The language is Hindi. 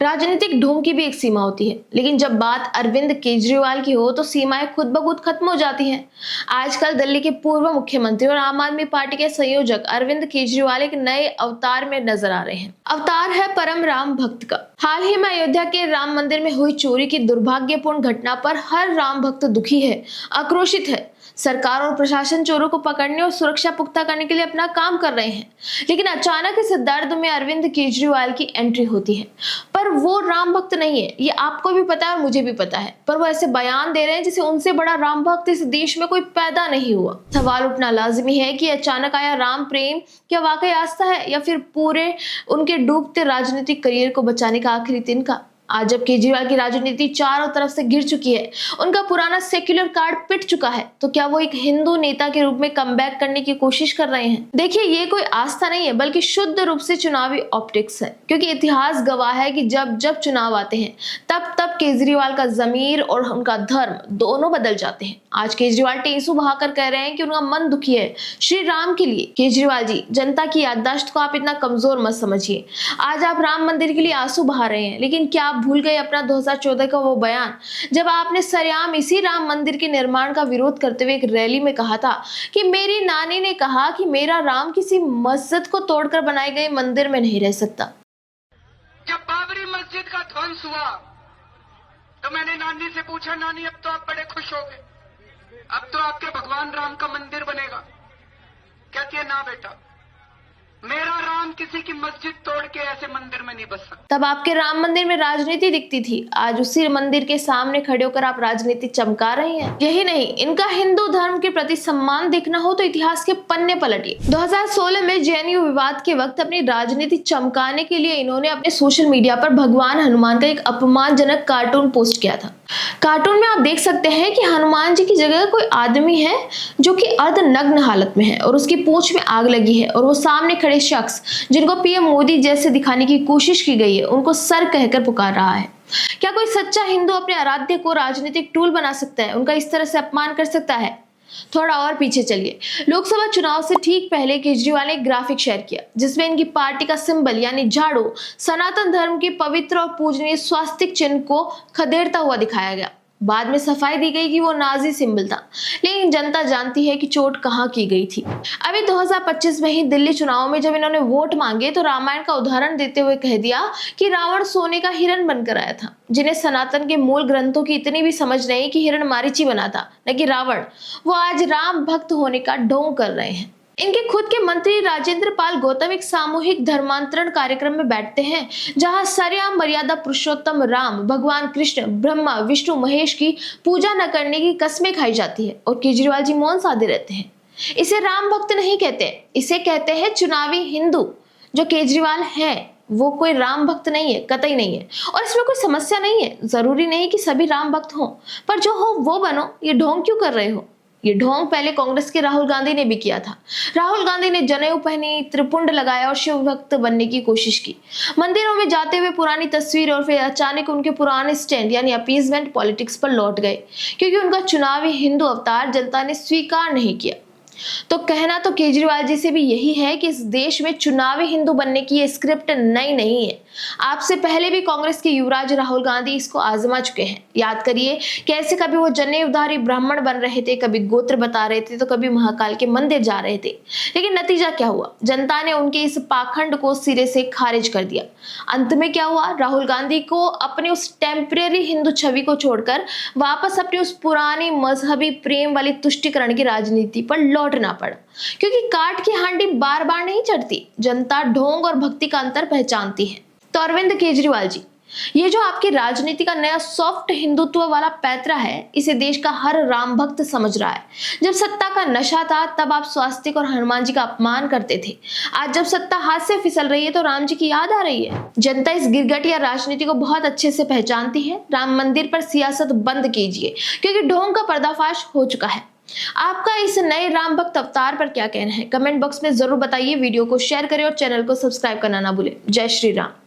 राजनीतिक ढोंग की भी एक सीमा होती है, लेकिन जब बात अरविंद केजरीवाल की हो तो सीमाएं खुद ब खुद खत्म हो जाती हैं। आजकल दिल्ली के पूर्व मुख्यमंत्री और आम आदमी पार्टी के संयोजक अरविंद केजरीवाल एक नए अवतार में नजर आ रहे हैं। अवतार है परम राम भक्त का। हाल ही में अयोध्या के राम मंदिर में हुई चोरी की दुर्भाग्यपूर्ण घटना पर हर राम भक्त दुखी है, आक्रोशित है। सरकार और प्रशासन चोरों को पकड़ने और सुरक्षा पुख्ता करने के लिए अपना काम कर रहे हैं, लेकिन अचानक इस दर्द में अरविंद केजरीवाल की एंट्री होती है। पर वो राम भक्त नहीं है, ये आपको भी पता है और मुझे भी पता है, पर वो ऐसे बयान दे रहे हैं जैसे उनसे बड़ा राम भक्त इस देश में कोई पैदा नहीं हुआ। सवाल उठना लाजिमी है कि अचानक आया राम प्रेम क्या वाकई आस्था है या फिर पूरे उनके डूबते राजनीतिक करियर को बचाने का आखिरी दिन का। आज जब केजरीवाल की राजनीति चारों तरफ से घिर चुकी है, उनका पुराना सेक्युलर कार्ड पिट चुका है, तो क्या वो एक हिंदू नेता के रूप में कमबैक करने की कोशिश कर रहे हैं? देखिए, ये कोई आस्था नहीं है बल्कि शुद्ध रूप से चुनावी ऑप्टिक्स है, क्योंकि इतिहास गवाह है कि जब जब चुनाव आते हैं तब तब केजरीवाल का जमीर और उनका धर्म दोनों बदल जाते हैं। आज केजरीवाल टेसू बहाकर कह रहे हैं कि उनका मन दुखी है श्री राम के लिए। केजरीवाल जी, जनता की याददाश्त को आप इतना कमजोर मत समझिए। आज आप राम मंदिर के लिए आंसू बहा रहे हैं, लेकिन क्या आप भूल गए अपना 2014 का वो बयान जब आपने सरेआम इसी राम मंदिर के निर्माण का विरोध करते हुए एक रैली में कहा था कि मेरी नानी ने कहा कि मेरा राम किसी मस्जिद को तोड़कर बनाए गए मंदिर में नहीं रह सकता। जब बाबरी मस्जिद का ध्वंस हुआ तो मैंने नानी से पूछा, नानी अब तो आप बड़े खुश हो गए, अब तो आपके भगवान राम का मंदिर बनेगा। कहती है, ना बेटा, मेरा राम किसी की मस्जिद तोड़ के ऐसे मंदिर में नहीं बस सकता। तब आपके राम मंदिर में राजनीति दिखती थी, आज उसी मंदिर के सामने खड़े होकर आप राजनीति चमका रहे हैं। यही नहीं, इनका हिंदू धर्म के प्रति सम्मान देखना हो तो इतिहास के पन्ने पलटिए। 2016 में जेएनयू विवाद के वक्त अपनी राजनीति चमकाने के लिए इन्होंने अपने सोशल मीडिया पर भगवान हनुमान का एक अपमानजनक कार्टून पोस्ट किया था। कार्टून में आप देख सकते हैं कि हनुमान जी की जगह कोई आदमी है जो कि अर्धनग्न हालत में है और उसकी पूंछ में आग लगी है, और वो सामने खड़े शख्स जिनको पीएम मोदी जैसे दिखाने की कोशिश की गई है उनको सर कहकर पुकार रहा है। क्या कोई सच्चा हिंदू अपने आराध्य को राजनीतिक टूल बना सकता है, उनका इस तरह से अपमान कर सकता है? थोड़ा और पीछे चलिए। लोकसभा चुनाव से ठीक पहले केजरीवाल ने एक ग्राफिक शेयर किया जिसमें इनकी पार्टी का सिंबल यानी झाड़ू सनातन धर्म के पवित्र और पूजनीय स्वास्तिक चिन्ह को खदेड़ता हुआ दिखाया गया। बाद में सफाई दी गई कि वो नाजी सिंबल था, लेकिन जनता जानती है कि चोट कहां की गई थी। अभी 2025 में ही दिल्ली चुनाव में जब इन्होंने वोट मांगे तो रामायण का उदाहरण देते हुए कह दिया कि रावण सोने का हिरण बनकर आया था, जिन्हें सनातन के मूल ग्रंथों की इतनी भी समझ नहीं कि हिरण मारीची बना था न कि रावण। वो आज राम भक्त होने का ढोंग कर रहे हैं। इनके खुद के मंत्री राजेंद्र पाल गौतम एक सामूहिक धर्मांतरण कार्यक्रम में बैठते हैं जहां सरेआम मर्यादा पुरुषोत्तम राम, भगवान कृष्ण, ब्रह्मा, विष्णु, महेश की पूजा न करने की कस्में खाई जाती है और केजरीवाल जी मौन साधे रहते हैं। इसे राम भक्त नहीं कहते, इसे कहते हैं चुनावी हिंदू। जो केजरीवाल है वो कोई राम भक्त नहीं है, कतई नहीं है, और इसमें कोई समस्या नहीं है। जरूरी नहीं कि सभी राम भक्त हों, पर जो हो वो बनो। ये ढोंग क्यों कर रहे हो? ये ढोंग पहले कांग्रेस के राहुल गांधी ने भी किया था। राहुल गांधी ने जनेऊ पहनी, त्रिपुंड लगाया और शिव भक्त बनने की कोशिश की। मंदिरों में जाते हुए पुरानी तस्वीर और फिर अचानक उनके पुराने स्टैंड यानी अपीजमेंट पॉलिटिक्स पर लौट गए, क्योंकि उनका चुनावी हिंदू अवतार जनता ने स्वीकार नहीं किया। तो कहना तो केजरीवाल जी से भी यही है कि इस देश में चुनावी हिंदू बनने की ये स्क्रिप्ट नई नहीं है। आपसे पहले भी कांग्रेस के युवराज राहुल गांधी इसको आजमा चुके हैं। याद करिए कैसे कभी वो जनेऊधारी ब्राह्मण बन रहे थे, कभी गोत्र बता रहे थे, तो कभी महाकाल के मंदिर जा रहे थे, लेकिन नतीजा क्या हुआ? जनता ने उनके इस पाखंड को सिरे से खारिज कर दिया। अंत में क्या हुआ? राहुल गांधी को अपने उस टेम्परेरी हिंदू छवि को छोड़कर वापस अपनी उस पुरानी मजहबी प्रेम वाली तुष्टिकरण की राजनीति पर लौटना पड़ा, क्योंकि काट की हांडी बार बार नहीं चढ़ती। जनता ढोंग और भक्ति का अंतर पहचानती है। तो अरविंद केजरीवाल जी, ये जो आपकी राजनीति का नया सॉफ्ट हिंदुत्व वाला पैतरा है, इसे देश का हर राम भक्त समझ रहा है। जब सत्ता का नशा था तब आप स्वास्तिक और हनुमान जी का अपमान करते थे। आज जब सत्ता हाथ से फिसल रही है तो राम जी की याद आ रही है। जनता इस गिरगटिया राजनीति को बहुत अच्छे से पहचानती है। राम मंदिर पर सियासत बंद कीजिए, क्योंकि ढोंग का पर्दाफाश हो चुका है। आपका इस नए राम भक्त अवतार पर क्या कहना है? कमेंट बॉक्स में जरूर बताइए। वीडियो को शेयर करें और चैनल को सब्सक्राइब करना ना भूलें। जय श्री राम।